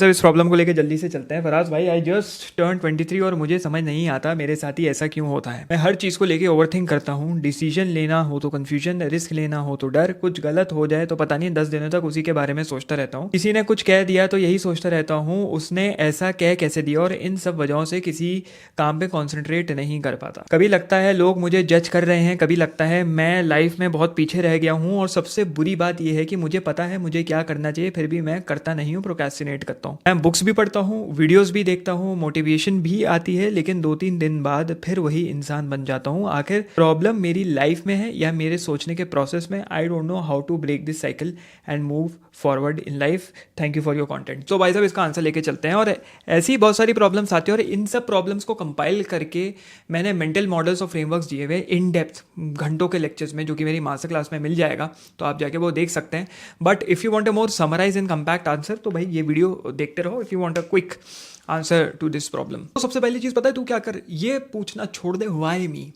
Sir इस problem को लेके जल्दी से चलते हैं। फराज भाई, आई जस्ट टर्न 23 और मुझे समझ नहीं आता मेरे साथ ही ऐसा क्यों होता है। मैं हर चीज़ को लेके ओवरथिंक करता हूँ। डिसीजन लेना हो तो कन्फ्यूजन, रिस्क लेना हो तो डर, कुछ गलत हो जाए तो पता नहीं 10 दिनों तक उसी के बारे में सोचता रहता हूँ। किसी ने कुछ कह दिया तो यही सोचता रहता हूँ उसने ऐसा कह कैसे दिया, और इन सब वजहों से किसी काम पे कॉन्सेंट्रेट नहीं कर पाता। कभी लगता है लोग मुझे जज कर रहे हैं, कभी लगता है मैं लाइफ में बहुत पीछे रह गया हूँ, और सबसे बुरी बात यह है कि मुझे पता है मुझे क्या करना चाहिए, फिर भी मैं करता नहीं हूँ, प्रोक्रेस्टिनेट करता हूँ। मैं बुक्स भी पढ़ता हूँ, वीडियोस भी देखता हूँ, मोटिवेशन भी आती है, लेकिन 2-3 दिन बाद फिर वही इंसान बन जाता हूँ। आखिर प्रॉब्लम मेरी लाइफ में है या मेरे सोचने के प्रोसेस में? I don't know how to break this cycle and move forward in life. Thank you for your content. तो भाई साहब इसका आंसर लेके चलते हैं। और ऐसी बहुत सारी प्रॉब्लम्स आती है, और इन सब प्रॉब्लम्स को कंपाइल करके मैंने मेंटल मॉडल्स और फ्रेमवर्क्स दिए हुए इन डेप्थ घंटों के लेक्चर्स में, जो कि मेरी मास्टर क्लास में मिल जाएगा, तो आप जाके वो देख सकते हैं। But if you want a more summarise and compact answer, तो भाई ये वीडियो देखते रहो if you want a quick answer to this problem. तो सबसे पहली चीज़ पता है तू क्या कर, ये पूछना छोड़ दे व्हाई मी।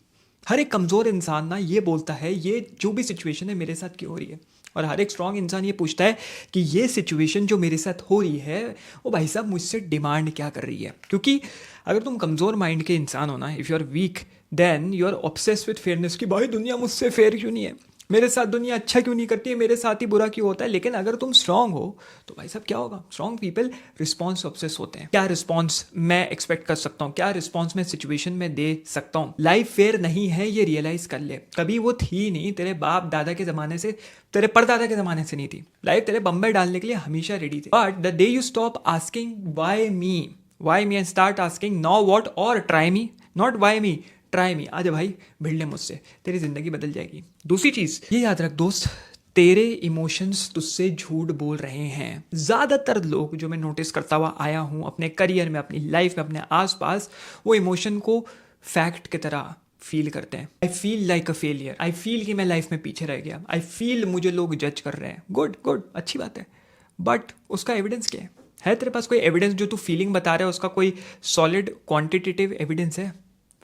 हर एक कमज़ोर इंसान ना ये बोलता है ये जो भी सिचुएशन है मेरे साथ क्यों हो रही है, और हर एक स्ट्रांग इंसान ये पूछता है कि ये सिचुएशन जो मेरे साथ हो रही है वो भाई साहब मुझसे डिमांड क्या कर रही है। क्योंकि अगर तुम कमज़ोर माइंड के इंसान हो ना, if you are weak then you are obsessed with fairness, कि भाई दुनिया मुझसे फेयर क्यों नहीं है, मेरे साथ दुनिया अच्छा क्यों नहीं करती है, मेरे साथ ही बुरा क्यों होता है। लेकिन अगर तुम स्ट्रांग हो तो भाई साहब क्या होगा, स्ट्रांग पीपल रिस्पॉन्स ऑब्सेस होते हैं। क्या रिस्पॉन्स मैं एक्सपेक्ट कर सकता हूँ, क्या रिस्पॉन्स मैं सिचुएशन में दे सकता हूँ। लाइफ फेयर नहीं है ये रियलाइज कर ले। कभी वो थी नहीं, तेरे बाप दादा के जमाने से, तेरे परदादा के जमाने से नहीं थी। लाइफ तेरे बम्बे डालने के लिए हमेशा रेडी थी। But the day you stop asking why me and start asking now what और try me, not why me, try me, आजा भाई भिड़ ले मुझसे, तेरी जिंदगी बदल जाएगी। दूसरी चीज ये याद रख दोस्त, तेरे इमोशंस तुझसे झूठ बोल रहे हैं। ज्यादातर लोग जो मैं नोटिस करता हुआ आया हूं अपने करियर में, अपनी लाइफ में, अपने आसपास, वो इमोशन को फैक्ट की तरह फील करते हैं। I feel like a failure, I feel कि मैं लाइफ में पीछे रह गया, आई फील मुझे लोग जज कर रहे हैं। गुड गुड, अच्छी बात है, बट उसका एविडेंस क्या है तेरे पास? कोई एविडेंस जो तू फीलिंग बता रहा है उसका कोई सॉलिड क्वांटिटेटिव एविडेंस है?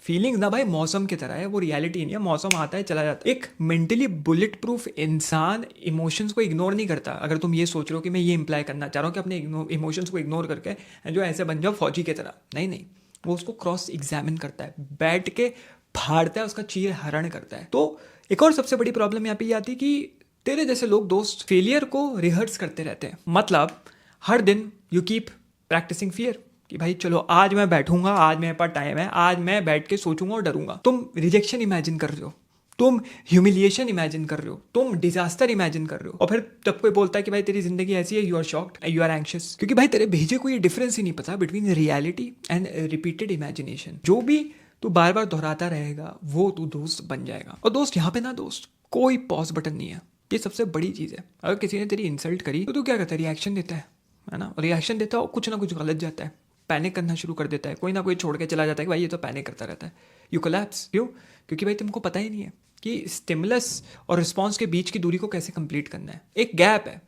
फीलिंग्स ना भाई मौसम की तरह है, वो रियलिटी नहीं है। मौसम आता है चला जाता है। एक मेंटली बुलेट प्रूफ इंसान इमोशंस को इग्नोर नहीं करता। अगर तुम ये सोच रहे हो कि मैं ये इंप्लाई करना चाह रहा हूँ कि अपने इमोशंस को इग्नोर करके जो ऐसे बन जाओ फौजी की तरह, नहीं नहीं, वो उसको क्रॉस एग्जामिन करता है, बैठ के फाड़ता है, उसका चीर हरण करता है। तो एक और सबसे बड़ी प्रॉब्लम यहाँ पे ये आती है कि तेरे जैसे लोग दोस्त फेलियर को रिहर्स करते रहते हैं। मतलब हर दिन यू कीप प्रैक्टिसिंग फियर कि भाई चलो आज मैं बैठूंगा, आज मेरे पास टाइम है, आज मैं बैठ के सोचूंगा और डरूंगा। तुम रिजेक्शन इमेजिन कर रहे हो, तुम ह्यूमिलिएशन इमेजिन कर रहे हो, तुम डिजास्टर इमेजिन कर रहे हो, और फिर जब कोई बोलता है कि भाई तेरी जिंदगी ऐसी है, you are shocked, you are anxious, क्योंकि भाई तेरे भेजे को ये डिफरेंस ही नहीं पता between reality and repeated imagination. जो भी तू बार बार दोहराता रहेगा वो तू दोस्त बन जाएगा। और दोस्त यहाँ पे ना दोस्त कोई पॉज बटन नहीं है, ये सबसे बड़ी चीज है। अगर किसी ने तेरी इंसल्ट करी तो तू क्या करता है, रिएक्शन देता है ना, रिएक्शन देता है और कुछ ना कुछ गलत जाता है, पैनिक करना शुरू कर देता है, कोई ना कोई छोड़ के चला जाता है कि भाई ये तो पैनिक करता रहता है। You collapse. क्यों? क्योंकि भाई तुमको पता ही नहीं है कि स्टिमुलस और रिस्पॉन्स के बीच की दूरी को कैसे कंप्लीट करना है। एक गैप है,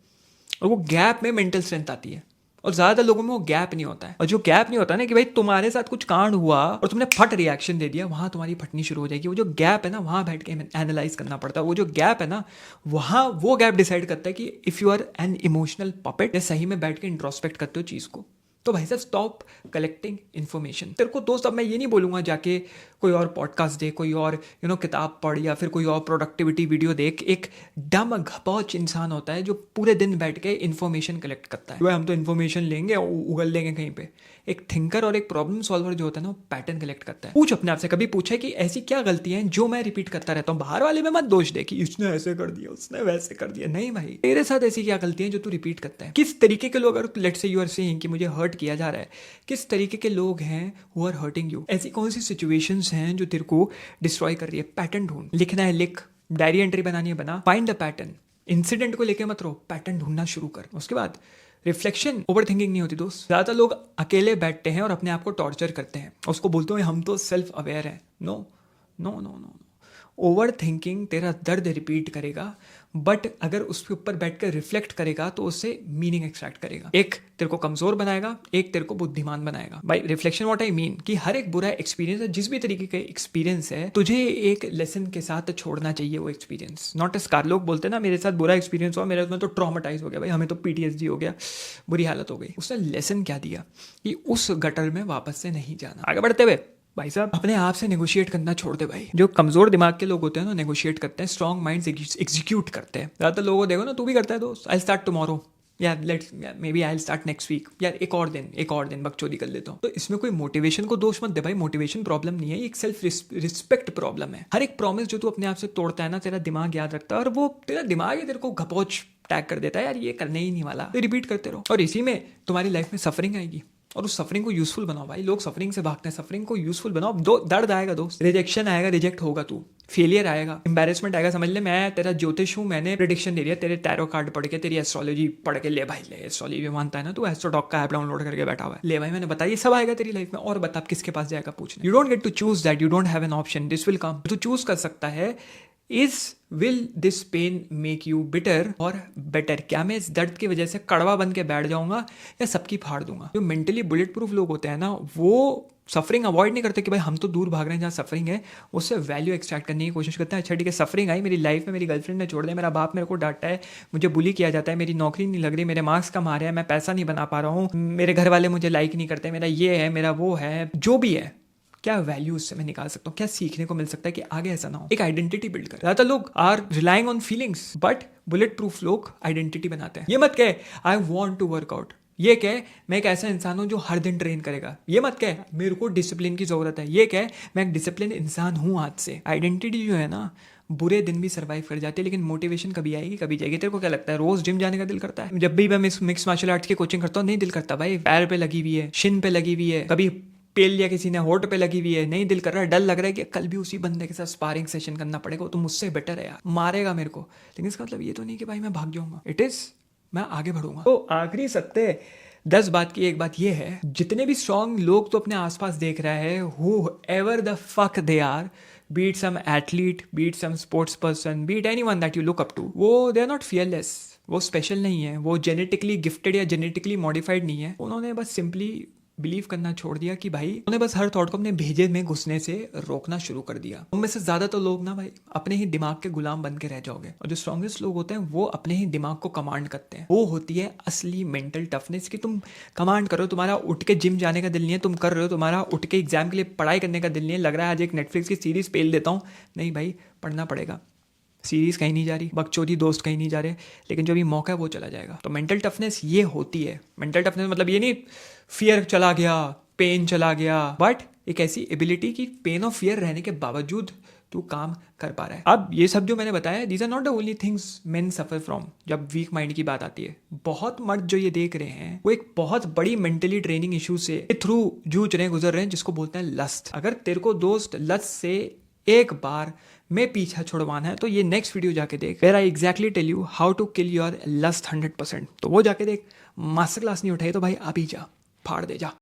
और वो गैप में मेंटल स्ट्रेंथ आती है, और ज़्यादातर लोगों में वो गैप नहीं होता है। और जो गैप नहीं होता ना कि भाई तुम्हारे साथ कुछ कांड हुआ और तुमने फट रिएक्शन दे दिया, वहाँ तुम्हारी फटनी शुरू हो जाएगी। वो जो गैप है ना, वहाँ बैठ के एनालाइज करना पड़ता है। वो जो गैप है ना, वहाँ वो गैप डिसाइड करता है कि if you are an emotional puppet, या सही में बैठ के इंट्रोस्पेक्ट करते हो चीज़ को। तो भाई साहब स्टॉप कलेक्टिंग इन्फॉर्मेशन। तेरे को दोस्त अब मैं ये नहीं बोलूँगा जाके कोई और पॉडकास्ट देख, कोई और किताब पढ़, या फिर कोई और प्रोडक्टिविटी वीडियो देख। एक डम घपौच इंसान होता है जो पूरे दिन बैठ के इन्फॉर्मेशन कलेक्ट करता है। हम तो इन्फॉर्मेशन लेंगे और उगल लेंगे कहीं पे। एक थिंकर और एक प्रॉब्लम सॉल्वर जो होता है ना, वो पैटर्न कलेक्ट करता है। पूछ अपने आप से, कभी पूछे कि ऐसी क्या गलतियां हैं जो मैं रिपीट करता रहता हूँ। बाहर वाले में मत दोष दे कि इसने ऐसे कर दिया, उसने वैसे कर दिया। नहीं भाई, तेरे साथ ऐसी क्या गलतियां जो तू रिपीट करता है? किस तरीके के लोग, अगर let's say you are saying कि मुझे हर्ट किया जा रहा है, किस तरीके के लोग हैं हु आर हर्टिंग यू? ऐसी कौन सी सिचुएशंस हैं जो तेरे को डिस्ट्रॉय कर रही है? पैटर्न ढूंढ। लिखना है लिख, डायरी एंट्री बनानी है बना, फाइंड द पैटर्न। इंसिडेंट को लेके मत रहो, पैटर्न ढूंढना शुरू कर। उसके बाद रिफ्लेक्शन, ओवर थिंकिंग नहीं होती दोस्त। ज़्यादातर लोग अकेले बैठते हैं और अपने आप को टॉर्चर करते हैं, उसको बोलते हैं हम तो सेल्फ अवेयर हैं। No no no no, over thinking तेरा दर्द रिपीट करेगा, बट अगर उसके ऊपर बैठकर रिफ्लेक्ट करेगा तो उससे मीनिंग एक्सट्रैक्ट करेगा। एक तेरे को कमजोर बनाएगा, एक तेरे को बुद्धिमान बनाएगा। भाई रिफ्लेक्शन व्हाट आई मीन कि हर एक बुरा एक्सपीरियंस है, जिस भी तरीके का एक्सपीरियंस है, तुझे एक लेसन के साथ छोड़ना चाहिए वो एक्सपीरियंस, नॉट अ स्कार। लोग बोलते हैं ना मेरे साथ बुरा एक्सपीरियंस हुआ, मेरे उसमें तो ट्रॉमेटाइज हो गया, भाई हमें तो पीटीएसडी हो गया, बुरी हालत हो गई। उसने लेसन क्या दिया कि उस गटर में वापस से नहीं जाना। आगे बढ़ते हुए भाई साहब अपने आप से नेगोशिएट करना छोड़ दे भाई। जो कमजोर दिमाग के लोग होते हैं ना नेगोशिएट करते हैं, स्ट्रॉन्ग माइंड्स एग्जीक्यूट करते हैं। ज़्यादातर लोगों को देखो ना, तू भी करता है दोस्त, आई स्टार्ट टुमारो, यार let's may be I start next week, यार एक और दिन बकचोदी कर लेता हूँ। तो इसमें कोई मोटिवेशन को दोष मत दे भाई, मोटिवेशन प्रॉब्लम नहीं है, ये एक सेल्फ रिस्पेक्ट प्रॉब्लम है। हर एक प्रॉमिस जो तू अपने आप से तोड़ता है ना, तेरा दिमाग याद रखता है, और वो तेरा दिमाग ही तेरे को घपोच टैग कर देता है, यार ये करने ही नहीं वाला, तो रिपीट करते रहो, और इसी में तुम्हारी लाइफ में सफरिंग आएगी। और उस सफरिंग को यूजफुल बनाओ भाई। लोग सफरिंग से भागते हैं, सफरिंग को यूजफुल बनाओ। दर्द आएगा दोस्त, रिजेक्शन आएगा, रिजेक्ट होगा तू, फेलियर आएगा, एम्बैरेसमेंट आएगा। समझ ले मैं तेरा ज्योतिष हूँ, मैंने प्रेडिक्शन दे दिया, तेरे टैरो कार्ड पढ़ के, तेरी एस्ट्रोलॉजी पढ़ के, ले भाई ले, एस्ट्रोलॉजी मानता है ना तू, एस्ट्रोडॉक का ऐप डाउनलोड करके बैठा हुआ है, ले भाई मैंने बताया ये सब आएगा तेरी लाइफ में। और बता किसके पास जाएगा पूछने। You don't get to choose that, you don't have an option, this will come. तू चूज कर सकता है will this pain make you bitter और बेटर। क्या मैं इस दर्द की वजह से कड़वा बन के बैठ जाऊंगा या सबकी फाड़ दूंगा। जो मेंटली बुलेट प्रूफ लोग होते हैं ना, वो सफरिंग अवॉइड नहीं करते कि भाई हम तो दूर भाग रहे हैं जहाँ सफरिंग है, उससे वैल्यू एक्सट्रैक्ट करने की कोशिश करते हैं। अच्छा ठीक है, सफरिंग आई मेरी लाइफ में, मेरी गर्लफ्रेंड ने छोड़ दिया, मेरा बाप मेरे को डांटता है, मुझे बुली किया जाता है, मेरी नौकरी नहीं लग रही, मेरे मार्क्स कम आ रहे हैं, मैं पैसा नहीं बना पा रहा हूँ, मेरे घर वाले मुझे लाइक नहीं करते, मेरा ये है, मेरा वो है, जो भी है, क्या वैल्यू उससे मैं निकाल सकता हूँ, क्या सीखने को मिल सकता है कि आगे ऐसा ना हो। एक आइडेंटिटी बिल्ड कर। ज्यादातर लोग are relying on feelings, but bullet proof लोग आइडेंटिटी बनाते हैं। ये मत कहे आई वॉन्ट टू वर्कआउट, ये कह मैं एक ऐसा इंसान हूं जो हर दिन ट्रेन करेगा। ये मत कह मेरे को डिसिप्लिन की जरूरत है, ये कह मैं एक डिसिप्लिन इंसान हूं आज से। आइडेंटिटी जो है ना, बुरे दिन भी सर्वाइव कर जाती है, लेकिन मोटिवेशन कभी आएगी कभी जाएगी। तेरे को क्या लगता है रोज जिम जाने का दिल करता है? जब भी मैं मिक्स मार्शल आर्ट्स की कोचिंग करता हूँ, नहीं दिल करता भाई। पैर पे लगी हुई है, शिन पे लगी हुई है, कभी पेल लिया किसी ने, होठ पे लगी हुई है, नहीं दिल कर रहा है, डर लग रहा है कि कल भी उसी बंदे के साथ स्पारिंग सेशन करना पड़ेगा, तो मुझसे बेटर है यार, मारेगा मेरे को। लेकिन इसका मतलब ये तो नहीं कि भाई मैं भाग जाऊंगा, इट इज मैं आगे बढ़ूंगा। तो आखिरी सत्य 10 बात की एक बात ये है, जितने भी स्ट्रॉन्ग लोग तो अपने आसपास देख रहा है, whoever the fuck they are, beat some athlete, beat some sports person, beat anyone that you look up to, वो दे आर नॉट फियरलेस, वो स्पेशल नहीं है, वो जेनेटिकली गिफ्टेड या जेनेटिकली मॉडिफाइड नहीं है। उन्होंने बस सिंपली बिलीव करना छोड़ दिया कि भाई उन्हें बस हर थॉट को अपने भेजे में घुसने से रोकना शुरू कर दिया। उनमें से ज्यादा तो लोग ना भाई अपने ही दिमाग के गुलाम बन के रह जाओगे, और जो स्ट्रॉन्गेस्ट लोग होते हैं वो अपने ही दिमाग को कमांड करते हैं। वो होती है असली मेंटल टफनेस की तुम कमांड करो। तुम्हारा उठ के जिम जाने का दिल नहीं है, तुम कर रहे हो, तुम्हारा उठ के एग्जाम के लिए पढ़ाई करने का दिल नहीं है, लग रहा है आज एक नेटफ्लिक्स की सीरीज पेल देता हूँ, नहीं भाई पढ़ना पड़ेगा, सीरीज कहीं नहीं जा रही, बकचोदी दोस्त कहीं नहीं जा रहे, लेकिन जो भी मौका है वो चला जाएगा। तो मेंटल टफनेस ये होती है। मेंटल टफनेस मतलब ये नहीं फियर चला गया, पेन चला गया, बट एक ऐसी एबिलिटी की पेन और फियर रहने के बावजूद तू काम कर पा रहा है। अब ये सब जो मैंने बताया, these are not the only things men suffer from. जब वीक माइंड की बात आती है, बहुत मर्द जो ये देख रहे हैं वो एक बहुत बड़ी मेंटली ट्रेनिंग इशू से थ्रू जूझ रहे हैं, गुजर रहे हैं, जिसको बोलते हैं लस्ट। अगर तेरे को दोस्त लस्ट से एक बार में पीछा छुड़वाना है तो ये नेक्स्ट वीडियो जाके देख, where I exactly tell you how to kill your lust 100%। तो वो जाके देख, मास्टर क्लास नहीं उठाई तो भाई अभी जा, फाड़ दे जा।